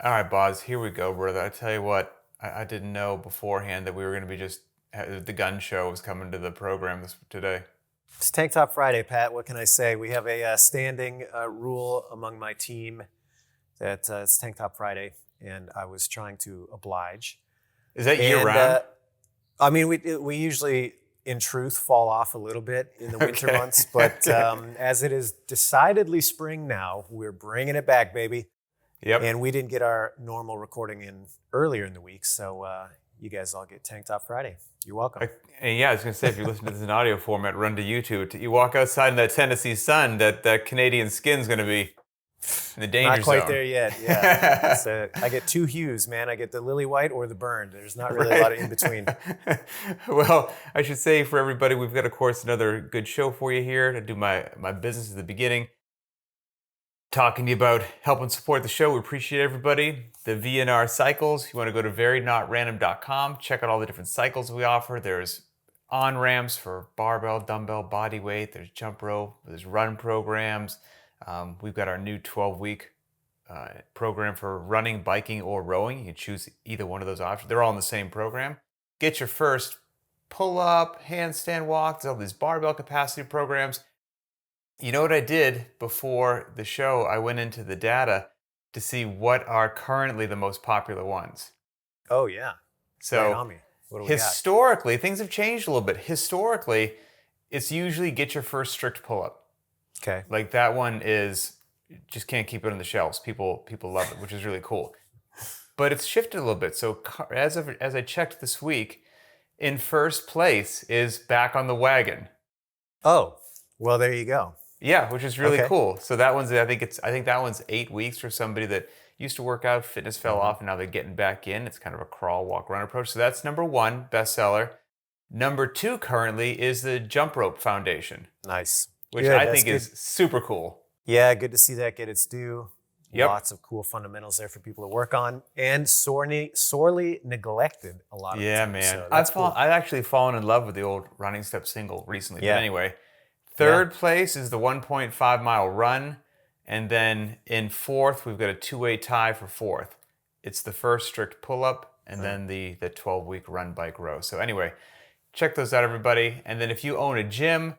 All right, Boz, here we go, brother. I tell you what, I didn't know beforehand that we were going to be the gun show was coming to the program today. It's Tank Top Friday, Pat. What can I say? We have a standing rule among my team that it's Tank Top Friday, and I was trying to oblige. Is that year And round? I mean, we usually, in truth, fall off a little bit in the winter Okay. months, but as it is decidedly spring now, we're bringing it back, baby. Yep. And we didn't get our normal recording in earlier in the week, so you guys all get Tank Top Friday. You're welcome. And yeah, I was going to say, if you listen to this in audio format, run to YouTube. You walk outside in that Tennessee sun, that Canadian skin's going to be in the danger Not quite zone. there yet, yeah. So I get two hues, man. I get the lily white or the burned. There's not really a lot of in between. Well, I should say for everybody, we've got, of course, another good show for you here to do my business at the beginning. Talking to you about helping support the show. We appreciate everybody. The VNR cycles. You want to go to verynotrandom.com. Check out all the different cycles we offer. There's on-ramps for barbell, dumbbell, body weight. There's jump rope. There's run programs. We've got our new 12-week program for running, biking, or rowing. You can choose either one of those options. They're all in the same program. Get your first pull-up, handstand walk. There's all these barbell capacity programs. You know what I did before the show? I went into the data to see what are currently the most popular ones. Oh, yeah. So right on me. What do we got? historically, things have changed a little bit. Historically, it's usually get your first strict pull-up. Okay. Like that one is, just can't keep it on the shelves. People love it, which is really cool. But it's shifted a little bit. So as I checked this week, in first place is Back on the Wagon. Oh, well, there you go. Yeah, which is really Okay. cool. So that one's, I think that one's 8 weeks for somebody that used to work out, fitness fell off, and now they're getting back in. It's kind of a crawl, walk, run approach. So that's number 1 bestseller. Number 2 currently is the Jump Rope Foundation, Nice. which Good, I that's think good. is super cool. Yeah, good to see that get its due. Yep. Lots of cool fundamentals there for people to work on, and sorely neglected a lot of Yeah, the time. man. So that's cool. I've actually fallen in love with the old running step single recently. Yeah. But anyway, third place is the 1.5 mile run. And then in fourth, we've got a 2-way tie for fourth. It's the first strict pull-up and then the 12-week run, bike, row. So anyway, check those out, everybody. And then if you own a gym,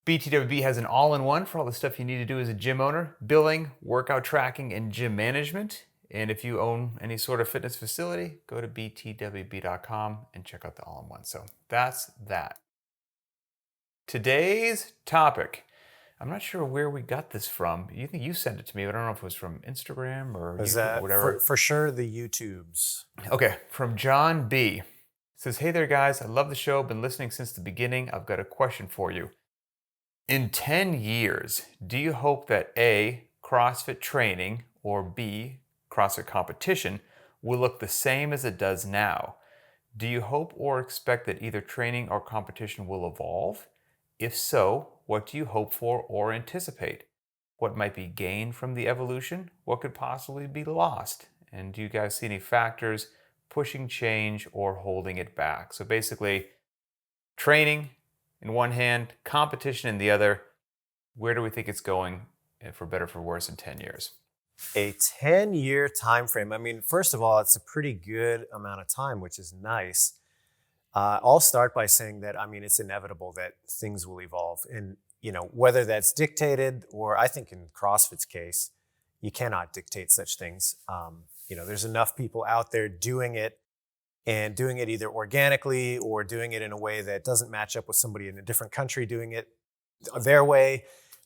btwb has an all-in-one for all the stuff you need to do as a gym owner: billing, workout tracking, and gym management. And if you own any sort of fitness facility, go to btwb.com and check out the all-in-one. So that's that. Today's topic. I'm not sure where we got this from. You think you sent it to me, but I don't know if it was from Instagram or Is YouTube that or whatever. for sure the YouTubes? Okay, from John B. It says, "Hey there, guys. I love the show. Been listening since the beginning. I've got a question for you. In 10 years, do you hope that A, CrossFit training, or B, CrossFit competition will look the same as it does now? Do you hope or expect that either training or competition will evolve? If so, what do you hope for or anticipate? What might be gained from the evolution? What could possibly be lost? And do you guys see any factors pushing change or holding it back?" So basically, training in one hand, competition in the other. Where do we think it's going, for better or for worse, in 10 years? A 10-year time frame. I mean, first of all, it's a pretty good amount of time, which is nice. I'll start by saying that, I mean, it's inevitable that things will evolve. And, whether that's dictated or, I think in CrossFit's case, you cannot dictate such things. There's enough people out there doing it, and doing it either organically or doing it in a way that doesn't match up with somebody in a different country doing it their way.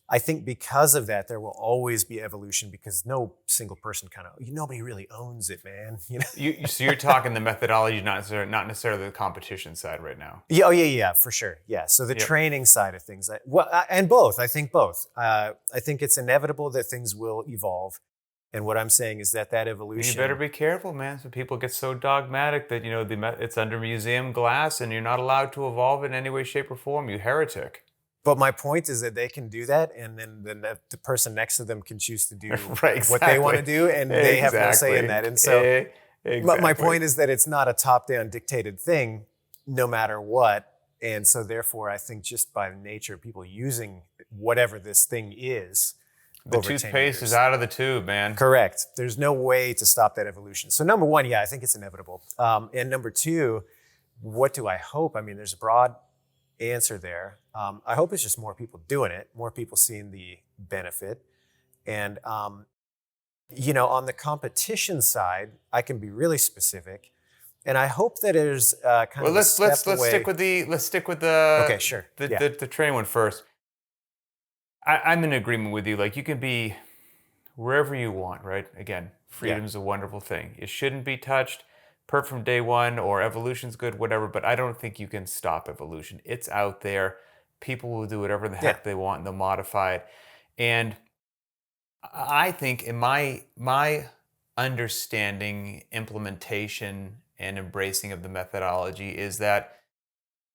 I think because of that, there will always be evolution, because no single person nobody really owns it, man. So you're talking the methodology, not necessarily the competition side right now. Yeah, yeah, for sure. Yeah. So the training side of things, and both. I think both. I think it's inevitable that things will evolve. And what I'm saying is that evolution. You better be careful, man. So people get so dogmatic that it's under museum glass and you're not allowed to evolve in any way, shape, or form. You heretic. But my point is that they can do that, and then the person next to them can choose to do Right, what they want to do, and they have no say in that. And so my point is that it's not a top-down dictated thing, no matter what. And so therefore, I think just by nature of people using whatever this thing is, The over 10 toothpaste years. is out of the tube, man. Correct. There's no way to stop that evolution. So number one, yeah, I think it's inevitable. And number two, what do I hope? I mean, there's a broad answer there. I hope it's just more people doing it, more people seeing the benefit. And, on the competition side, I can be really specific. And I hope that there's kind of a step let's away. stick with the Okay, sure. Yeah. the training one first. I'm in agreement with you. Like, you can be wherever you want, right? Again, freedom's a wonderful thing. It shouldn't be touched. Perfect from day one, or evolution's good, whatever. But I don't think you can stop evolution. It's out there. People will do whatever the heck they want, and they'll modify it. And I think, in my understanding, implementation, and embracing of the methodology, is that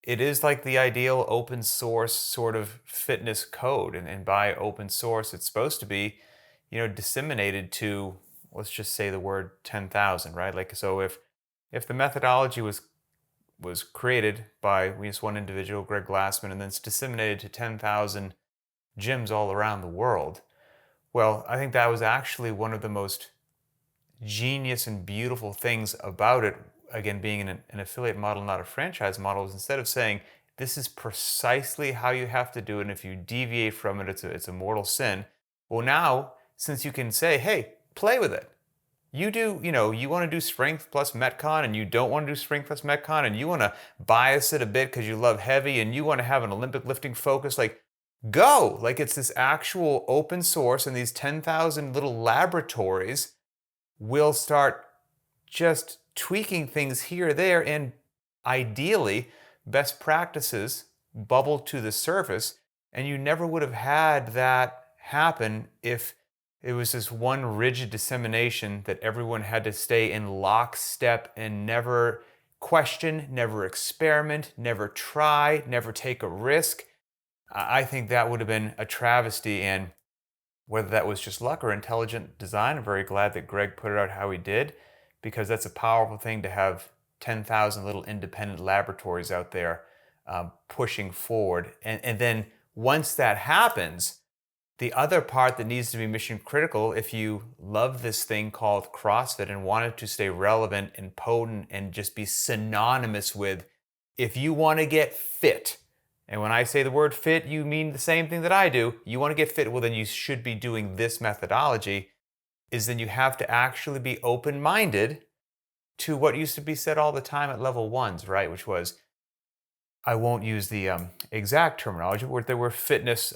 it is like the ideal open source sort of fitness code. And by open source, it's supposed to be, disseminated to, let's just say the word 10,000, right? Like, so if the methodology was created by just one individual, Greg Glassman, and then it's disseminated to 10,000 gyms all around the world, well, I think that was actually one of the most genius and beautiful things about it, again, being an affiliate model, not a franchise model, is instead of saying, this is precisely how you have to do it, and if you deviate from it, it's a mortal sin. Well, now, since you can say, hey, play with it. You do, you want to do strength plus Metcon, and you don't want to do strength plus Metcon, and you want to bias it a bit because you love heavy, and you want to have an Olympic lifting focus, like, go. Like, it's this actual open source, and these 10,000 little laboratories will start just tweaking things here or there, and ideally, best practices bubble to the surface, and you never would have had that happen if it was this one rigid dissemination that everyone had to stay in lockstep and never question, never experiment, never try, never take a risk. I think that would have been a travesty, and whether that was just luck or intelligent design, I'm very glad that Greg put it out how he did, because that's a powerful thing to have 10,000 little independent laboratories out there pushing forward. And then once that happens, the other part that needs to be mission critical, if you love this thing called CrossFit and want it to stay relevant and potent and just be synonymous with, if you want to get fit, and when I say the word fit, you mean the same thing that I do, you want to get fit, well, then you should be doing this methodology, is then you have to actually be open-minded to what used to be said all the time at level ones, right? Which was, I won't use the exact terminology, but there were fitness,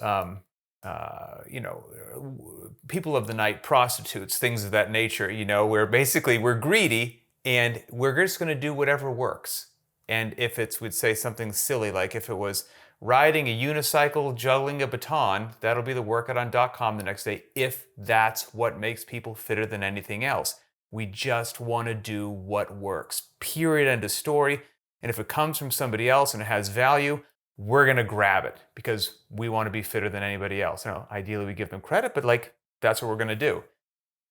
people of the night, prostitutes, things of that nature, where basically we're greedy and we're just going to do whatever works. And if it's, we'd say something silly, like if it was riding a unicycle, juggling a baton, that'll be the workout on .com the next day, if that's what makes people fitter than anything else. We just want to do what works. Period. End of story. And if it comes from somebody else and it has value, we're going to grab it because we want to be fitter than anybody else. Ideally, we give them credit, but that's what we're going to do.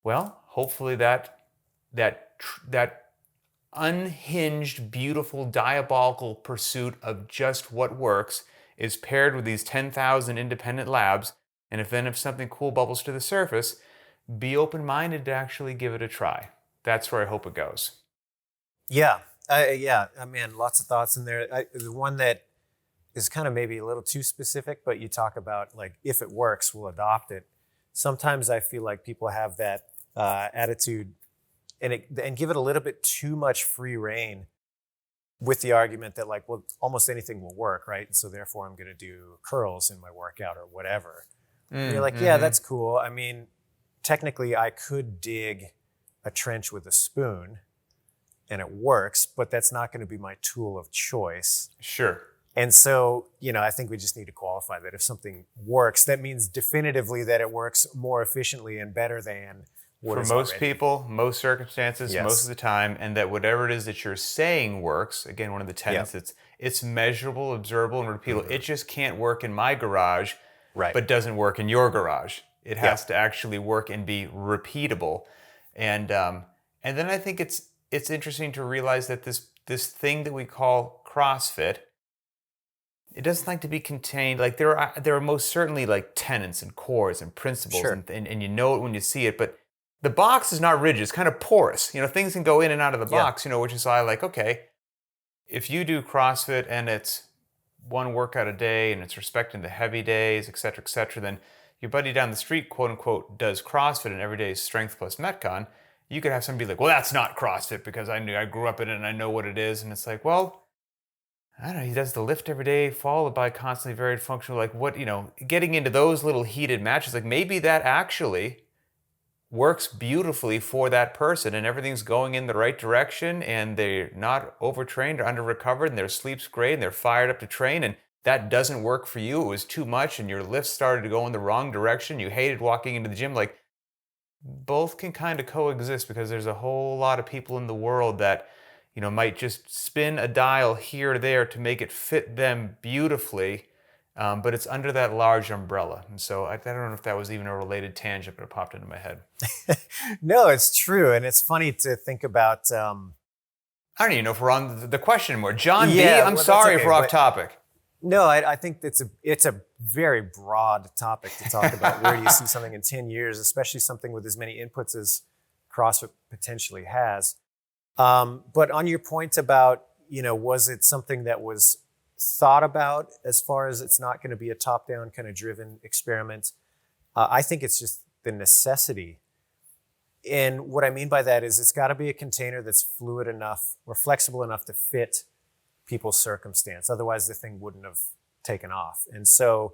Well, hopefully that unhinged, beautiful, diabolical pursuit of just what works is paired with these 10,000 independent labs. And if something cool bubbles to the surface, be open-minded to actually give it a try. That's where I hope it goes. Yeah. Man, lots of thoughts in there. The one that is kind of maybe a little too specific, but you talk about, like, if it works, we'll adopt it. Sometimes I feel like people have that attitude and give it a little bit too much free rein with the argument that, like, well, almost anything will work, right? And so therefore I'm going to do curls in my workout or whatever. And you're like, yeah, that's cool. I mean, technically I could dig a trench with a spoon and it works, but that's not going to be my tool of choice. Sure. And so, I think we just need to qualify that if something works, that means definitively that it works more efficiently and better than what is for most already. people, most circumstances, Yes. most of the time, and that whatever it is that you're saying works, again, one of the tenets, it's measurable, observable, and repeatable. It just can't work in my garage, Right. but doesn't work in your garage. It has to actually work and be repeatable. And then I think it's interesting to realize that this thing that we call CrossFit, it doesn't like to be contained. Like there are most certainly like tenets and cores and principles, Sure. and you know it when you see it. But the box is not rigid; it's kind of porous. Things can go in and out of the Yeah. box. Which is why like okay, if you do CrossFit and it's one workout a day and it's respecting the heavy days, et cetera, then your buddy down the street, quote unquote, does CrossFit and every day is strength plus Metcon. You could have somebody like, well, that's not CrossFit because I grew up in it and I know what it is. And it's like, well, I don't know, he does the lift every day, followed by constantly varied functional. Like what, getting into those little heated matches, like maybe that actually works beautifully for that person and everything's going in the right direction and they're not overtrained or under recovered and their sleep's great and they're fired up to train and that doesn't work for you. It was too much and your lift started to go in the wrong direction. You hated walking into the gym. Like both can kind of coexist because there's a whole lot of people in the world that might just spin a dial here or there to make it fit them beautifully, but it's under that large umbrella. And so I don't know if that was even a related tangent, but it popped into my head. No, it's true. And it's funny to think about. I don't even know if we're on the question anymore. John B, Yeah, I'm well, that's sorry okay, if we're off but topic. no, I think it's a very broad topic to talk about. Where do you see something in 10 years, especially something with as many inputs as CrossFit potentially has? But on your point about, was it something that was thought about as far as it's not going to be a top-down kind of driven experiment? I think it's just the necessity. And what I mean by that is it's got to be a container that's fluid enough or flexible enough to fit people's circumstance. Otherwise, the thing wouldn't have taken off. And so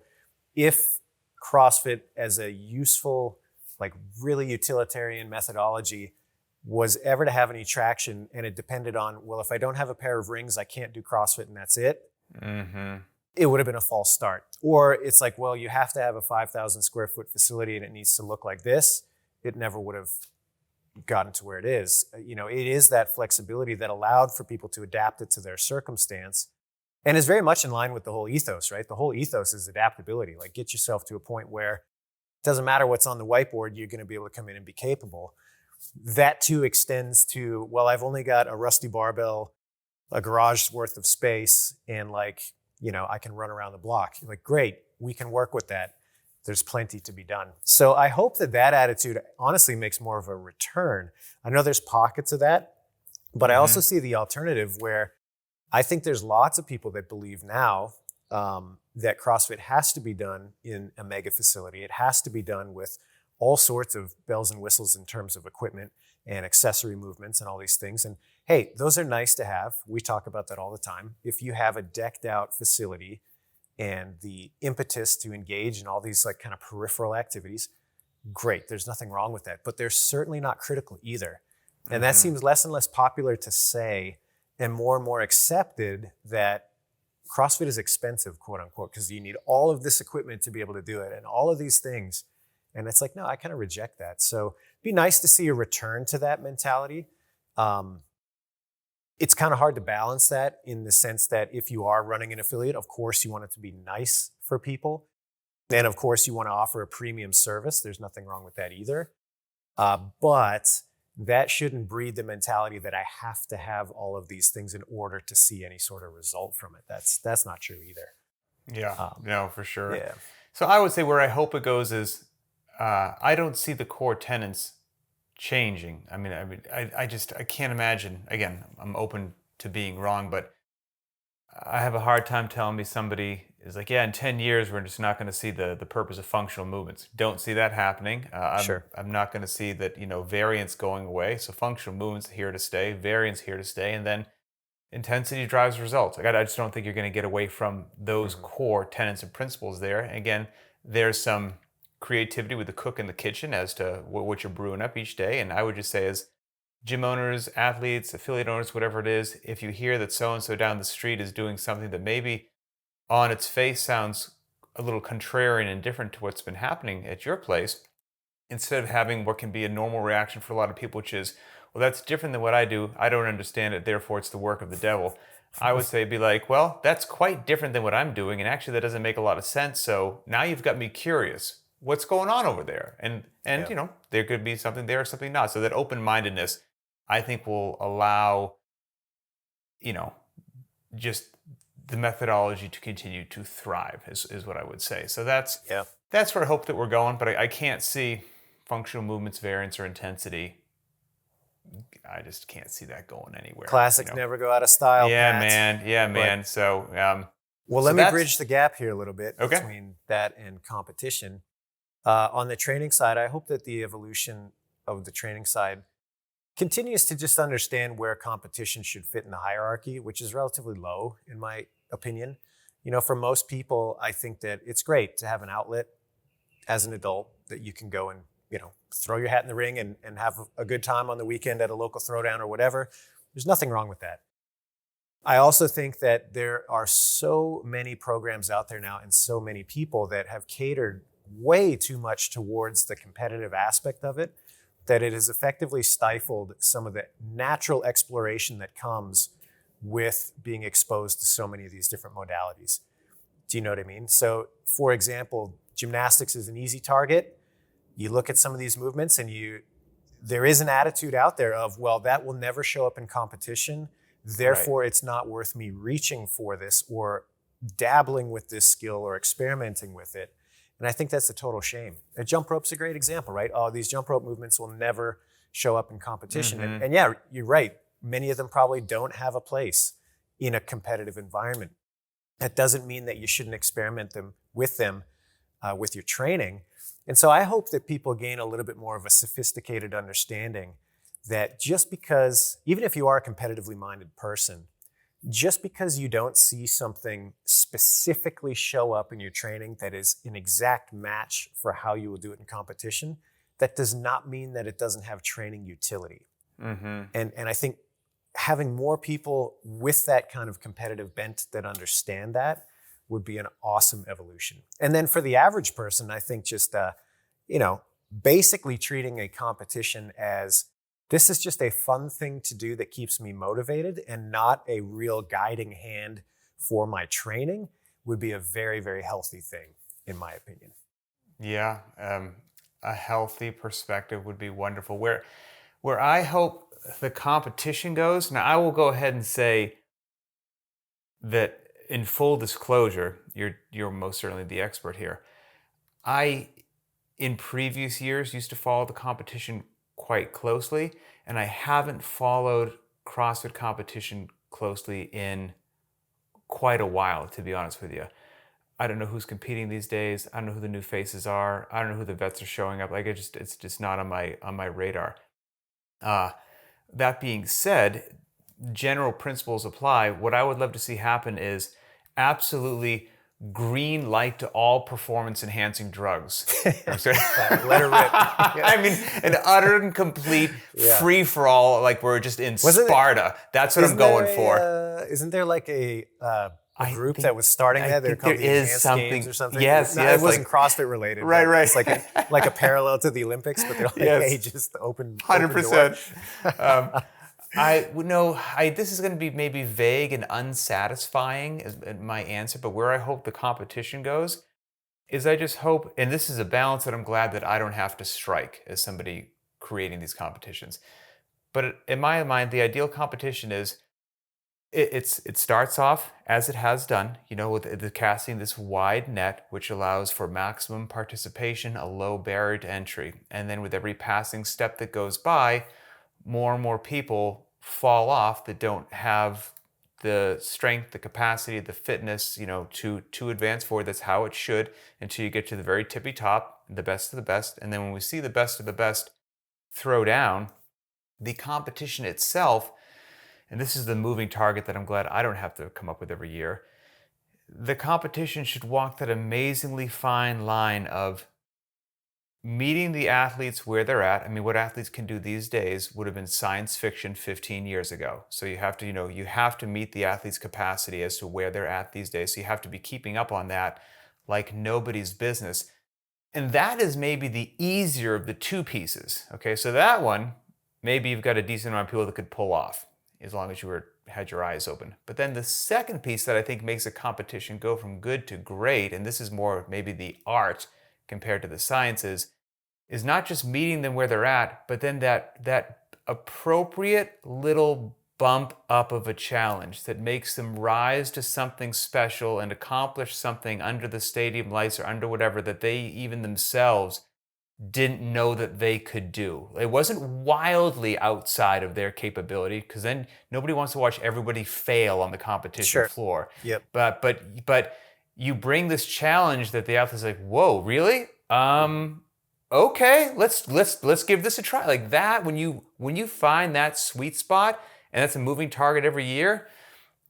if CrossFit as a useful, like really utilitarian methodology was ever to have any traction and it depended on, well, if I don't have a pair of rings, I can't do CrossFit and that's it. Mm-hmm. It would have been a false start. Or it's like, well, you have to have a 5,000 square foot facility and it needs to look like this. It never would have gotten to where it is. It is that flexibility that allowed for people to adapt it to their circumstance and is very much in line with the whole ethos, right? The whole ethos is adaptability. Like get yourself to a point where it doesn't matter what's on the whiteboard, you're going to be able to come in and be capable. That too extends to, well, I've only got a rusty barbell, a garage worth of space, and I can run around the block. Like, great, we can work with that. There's plenty to be done. So I hope that attitude honestly makes more of a return. I know there's pockets of that, but I also see the alternative where I think there's lots of people that believe now that CrossFit has to be done in a mega facility. It has to be done with all sorts of bells and whistles in terms of equipment and accessory movements and all these things. And hey, those are nice to have. We talk about that all the time. If you have a decked out facility and the impetus to engage in all these like kind of peripheral activities, great. There's nothing wrong with that, but they're certainly not critical either. And that seems less and less popular to say and more accepted that CrossFit is expensive, quote unquote, because you need all of this equipment to be able to do it and all of these things. And it's like, no, I kind of reject that. So it'd be nice to see a return to that mentality. It's kind of hard to balance that in the sense that if you are running an affiliate, of course you want it to be nice for people. And of course you want to offer a premium service. There's nothing wrong with that either. But that shouldn't breed the mentality that I have to have all of these things in order to see any sort of result from it. That's not true either. Yeah, no, for sure. Yeah. So I would say where I hope it goes is I don't see the core tenets changing. I can't imagine. Again, I'm open to being wrong, but I have a hard time telling me somebody is like, yeah, in 10 years, we're just not going to see the purpose of functional movements. Don't see that happening. Sure. I'm not going to see that, variance going away. So functional movements here to stay, variance here to stay, and then intensity drives results. Like, I just don't think you're going to get away from those core tenets and principles there. And again, there's some creativity with the cook in the kitchen as to what you're brewing up each day. And I would just say as gym owners, athletes, affiliate owners, whatever it is, if you hear that so-and-so down the street is doing something that maybe on its face sounds a little contrarian and different to what's been happening at your place, instead of having what can be a normal reaction for a lot of people, which is, well, that's different than what I do. I don't understand it. Therefore, it's the work of the devil. I would say be like, well, that's quite different than what I'm doing. And actually, that doesn't make a lot of sense. So now you've got me curious. What's going on over there? And Yeah. there could be something there or something not. So that open-mindedness, I think, will allow, just the methodology to continue to thrive is what I would say. So that's Yeah. where I hope that we're going, but I can't see functional movements, variance, or intensity. I just can't see that going anywhere. Classics never go out of style, Yeah, Pat. man. Yeah, man. So, Well, so let me that's- bridge the gap here a little bit Okay. between that and competition. On the training side, I hope that the evolution of the training side continues to just understand where competition should fit in the hierarchy, which is relatively low, in my opinion. For most people, I think that it's great to have an outlet as an adult that you can go and, throw your hat in the ring and have a good time on the weekend at a local throwdown or whatever. There's nothing wrong with that. I also think that there are so many programs out there now and so many people that have catered way too much towards the competitive aspect of it, that it has effectively stifled some of the natural exploration that comes with being exposed to so many of these different modalities. Do you know what I mean? So, for example, gymnastics is an easy target. You look at some of these movements and there is an attitude out there of, well, that will never show up in competition. Therefore, It's not worth me reaching for this or dabbling with this skill or experimenting with it. And I think that's a total shame. A jump rope's a great example, right? Oh, these jump rope movements will never show up in competition. Mm-hmm. And yeah, you're right. Many of them probably don't have a place in a competitive environment. That doesn't mean that you shouldn't experiment with your training. And so I hope that people gain a little bit more of a sophisticated understanding that just because, even if you are a competitively minded person, just because you don't see something specifically show up in your training that is an exact match for how you will do it in competition, that does not mean that it doesn't have training utility. Mm-hmm. And I think having more people with that kind of competitive bent that understand that would be an awesome evolution. And then for the average person, I think just, basically treating a competition as this is just a fun thing to do that keeps me motivated and not a real guiding hand for my training would be a very, very healthy thing, in my opinion. Yeah, a healthy perspective would be wonderful. Where I hope the competition goes, now I will go ahead and say that in full disclosure, you're most certainly the expert here. I, in previous years, used to follow the competition quite closely, and I haven't followed CrossFit competition closely in quite a while, to be honest with you. I don't know who's competing these days. I don't know who the new faces are. I don't know who the vets are showing up. It's just not on my radar. That being said, general principles apply. What I would love to see happen is absolutely green light to all performance enhancing drugs. Let her rip. I mean, an utter and complete free for all, like we're just in Sparta. That's what I'm going for. Isn't there like a group that was starting that? They're called the Enhanced Games or something. Yes, It wasn't CrossFit related. Right. It's like a parallel to the Olympics, but they're like, hey, just open 100%. This is going to be maybe vague and unsatisfying as my answer, but where I hope the competition goes is I just hope, and this is a balance that I'm glad that I don't have to strike as somebody creating these competitions. But in my mind, the ideal competition is it starts off as it has done, with the casting this wide net, which allows for maximum participation, a low barrier to entry. And then with every passing step that goes by, more and more people fall off that don't have the strength, the capacity, the fitness, to advance forward. That's how it should, until you get to the very tippy top, the best of the best. And then when we see the best of the best throw down, the competition itself, and this is the moving target that I'm glad I don't have to come up with every year, the competition should walk that amazingly fine line of meeting the athletes where they're at. I mean, what athletes can do these days would have been science fiction 15 years ago. So you have to meet the athlete's capacity as to where they're at these days. So you have to be keeping up on that like nobody's business. And that is maybe the easier of the two pieces. Okay, so that one, maybe you've got a decent amount of people that could pull off as long as you had your eyes open. But then the second piece that I think makes a competition go from good to great, and this is more maybe the art compared to the sciences, is not just meeting them where they're at, but then that appropriate little bump up of a challenge that makes them rise to something special and accomplish something under the stadium lights or under whatever that they even themselves didn't know that they could do. It wasn't wildly outside of their capability, because then nobody wants to watch everybody fail on the competition Sure. floor. Yep. But you bring this challenge that the athlete's like, whoa, really? Okay, let's give this a try. Like that, when you find that sweet spot, and that's a moving target every year,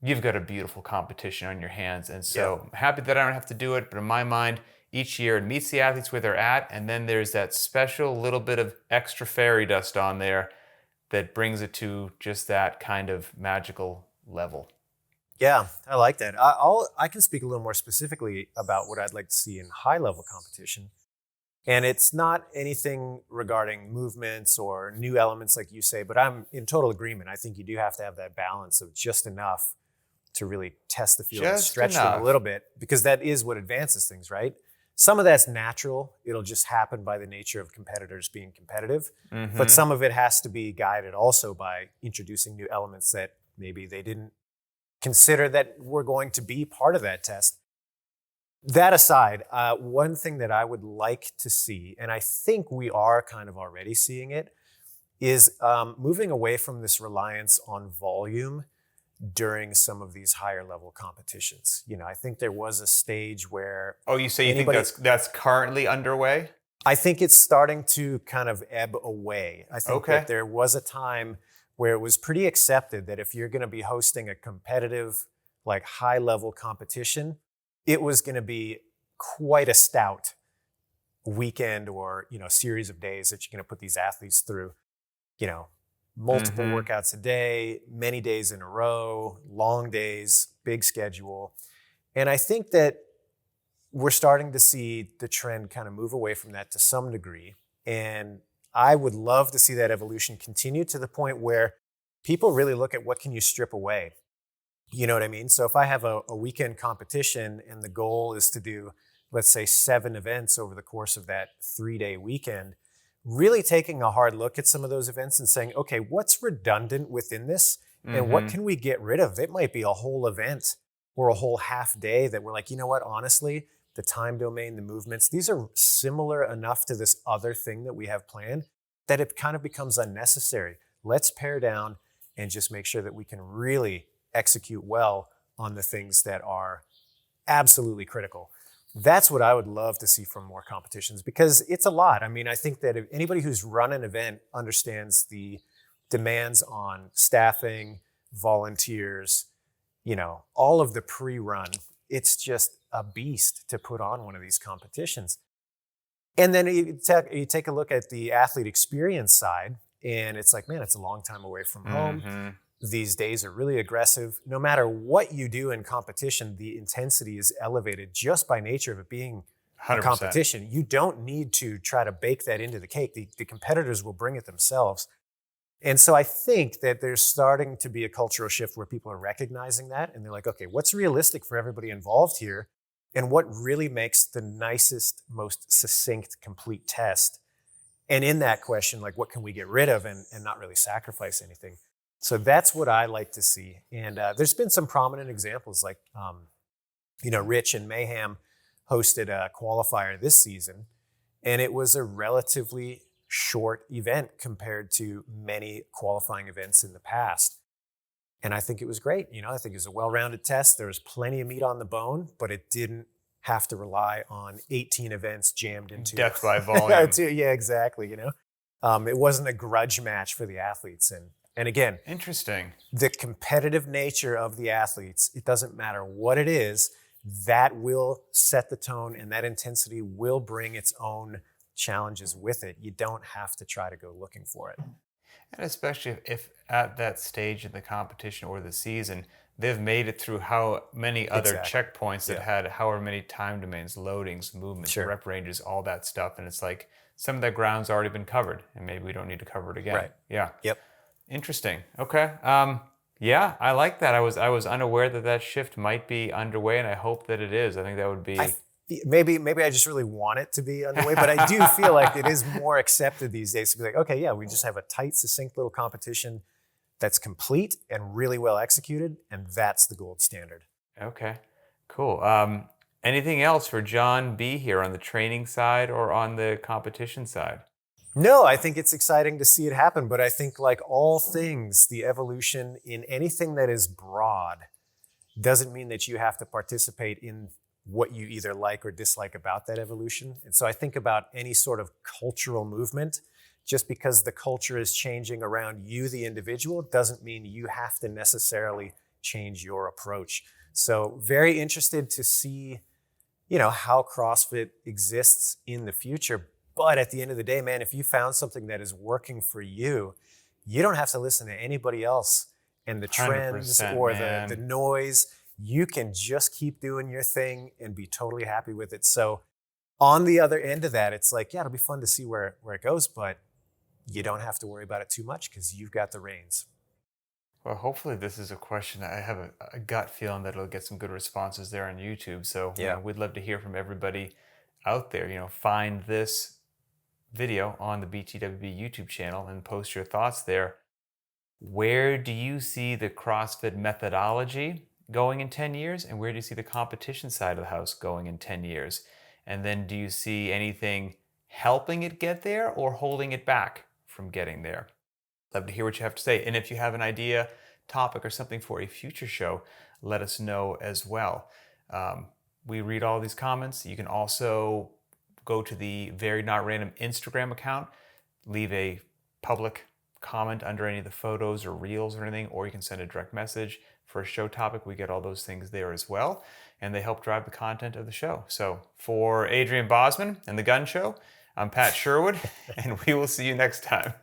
you've got a beautiful competition on your hands. And so I'm happy that I don't have to do it, but in my mind, each year it meets the athletes where they're at, and then there's that special little bit of extra fairy dust on there that brings it to just that kind of magical level. Yeah, I like that. I can speak a little more specifically about what I'd like to see in high level competition. And it's not anything regarding movements or new elements like you say, but I'm in total agreement. I think you do have to have that balance of just enough to really test the field and Just stretch enough. them a little bit, because that is what advances things, right? Some of that's natural. It'll just happen by the nature of competitors being competitive. But some of it has to be guided also by introducing new elements that maybe they didn't consider that were going to be part of that test. That aside, one thing that I would like to see, and I think we are kind of already seeing it, is moving away from this reliance on volume during some of these higher level competitions. You know, I think there was a stage where Oh, you think that's currently underway? I think it's starting to kind of ebb away. I think Okay. that there was a time where it was pretty accepted that if you're going to be hosting a competitive, like high level competition, it was going to be quite a stout weekend or, series of days that you're going to put these athletes through, multiple workouts a day, many days in a row, long days, big schedule. And I think that we're starting to see the trend kind of move away from that to some degree. And I would love to see that evolution continue to the point where people really look at what can you strip away. You know what I mean? So if I have a weekend competition and the goal is to do, let's say, 7 events over the course of that 3-day weekend, really taking a hard look at some of those events and saying, okay, what's redundant within this and what can we get rid of? It might be a whole event or a whole half day that we're like, you know what, honestly, the time domain, the movements, these are similar enough to this other thing that we have planned that it kind of becomes unnecessary. Let's pare down and just make sure that we can really execute well on the things that are absolutely critical. That's what I would love to see from more competitions, because it's a lot. I mean, I think that if anybody who's run an event understands the demands on staffing, volunteers, all of the pre-run. It's just a beast to put on one of these competitions. And then you take a look at the athlete experience side, and it's like, man, it's a long time away from home. These days are really aggressive. No matter what you do in competition, the intensity is elevated just by nature of it being 100%. A competition. You don't need to try to bake that into the cake. The competitors will bring it themselves. And so I think that there's starting to be a cultural shift where people are recognizing that, and they're like, okay, what's realistic for everybody involved here? And what really makes the nicest, most succinct, complete test? And in that question, like, what can we get rid of and not really sacrifice anything? So that's what I like to see. And there's been some prominent examples, like, Rich and Mayhem hosted a qualifier this season, and it was a relatively short event compared to many qualifying events in the past. And I think it was great. I think it was a well-rounded test. There was plenty of meat on the bone, but it didn't have to rely on 18 events jammed into death by volume. Yeah, exactly. It wasn't a grudge match for the athletes. And again, interesting. The competitive nature of the athletes, it doesn't matter what it is, that will set the tone, and that intensity will bring its own challenges with it. You don't have to try to go looking for it. And especially if at that stage in the competition or the season, they've made it through how many other checkpoints that had however many time domains, loadings, movements, rep ranges, all that stuff. And it's like some of that ground's already been covered, and maybe we don't need to cover it again. Right. Yeah. Yep. Interesting. Okay. Yeah, I like that. I was unaware that shift might be underway, and I hope that it is. I think that would be... Maybe I just really want it to be underway, but I do feel like it is more accepted these days to be like, okay, yeah, we just have a tight, succinct little competition. that's complete and really well executed, and that's the gold standard. Okay, cool. Anything else for John B here on the training side or on the competition side? No, I think it's exciting to see it happen, but I think, like all things, the evolution in anything that is broad doesn't mean that you have to participate in what you either like or dislike about that evolution. And so I think about any sort of cultural movement. Just because the culture is changing around you, the individual, doesn't mean you have to necessarily change your approach. So very interested to see, how CrossFit exists in the future. But at the end of the day, man, if you found something that is working for you, you don't have to listen to anybody else and the trends 100%, or the man. noise. You can just keep doing your thing and be totally happy with it. So on the other end of that, it's like, yeah, it'll be fun to see where it goes, but you don't have to worry about it too much because you've got the reins. Well, hopefully this is a question. I have a gut feeling that it'll get some good responses there on YouTube. So, Yeah. we'd love to hear from everybody out there. Find this video on the BTWB YouTube channel and post your thoughts there. Where do you see the CrossFit methodology going in 10 years? And where do you see the competition side of the house going in 10 years? And then do you see anything helping it get there or holding it back from getting there? Love to hear what you have to say. And if you have an idea, topic, or something for a future show, let us know as well. We read all these comments. You can also go to the Very Not Random Instagram account, leave a public comment under any of the photos or reels or anything, or you can send a direct message for a show topic. We get all those things there as well, and they help drive the content of the show. So for Adrian Bosman and The Gun Show, I'm Pat Sherwood, and we will see you next time.